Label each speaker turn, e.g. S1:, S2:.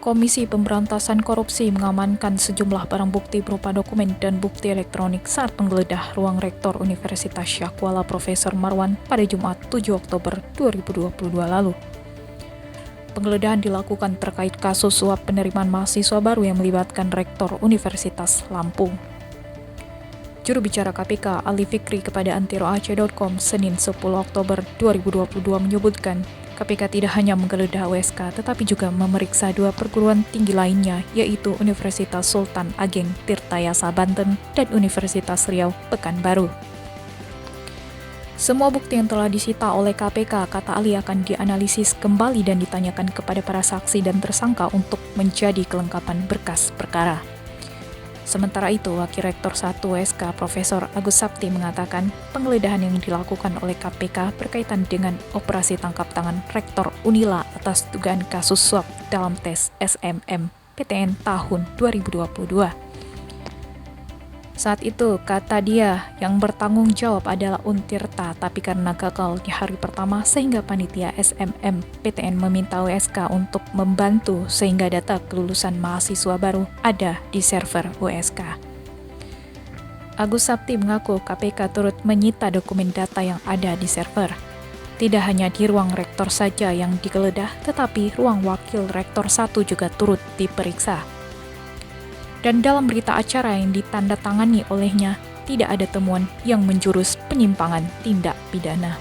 S1: Komisi Pemberantasan Korupsi mengamankan sejumlah barang bukti berupa dokumen dan bukti elektronik saat penggeledah ruang Rektor Universitas Syahkuala Profesor Marwan pada Jumat 7 Oktober 2022 lalu. Penggeledahan dilakukan terkait kasus suap penerimaan mahasiswa baru yang melibatkan Rektor Universitas Lampung. Juru bicara KPK Ali Fikri kepada antiroaceh.com Senin 10 Oktober 2022 menyebutkan, KPK tidak hanya menggeledah USK tetapi juga memeriksa dua perguruan tinggi lainnya, yaitu Universitas Sultan Ageng Tirtayasa Banten dan Universitas Riau Pekanbaru. Semua bukti yang telah disita oleh KPK, kata Ali, akan dianalisis kembali dan ditanyakan kepada para saksi dan tersangka untuk menjadi kelengkapan berkas perkara. Sementara itu, Wakil Rektor 1 USK Profesor Agus Sapti mengatakan penggeledahan yang dilakukan oleh KPK berkaitan dengan operasi tangkap tangan Rektor Unila atas dugaan kasus suap dalam tes SMM-PTN tahun 2022. Saat itu, kata dia, yang bertanggung jawab adalah Untirta, tapi karena gagal di hari pertama sehingga panitia SMM-PTN meminta USK untuk membantu sehingga data kelulusan mahasiswa baru ada di server USK. Agus Sapti mengaku KPK turut menyita dokumen data yang ada di server. Tidak hanya di ruang rektor saja yang digeledah, tetapi ruang wakil rektor 1 juga turut diperiksa. Dan dalam berita acara yang ditandatangani olehnya, tidak ada temuan yang menjurus penyimpangan tindak pidana.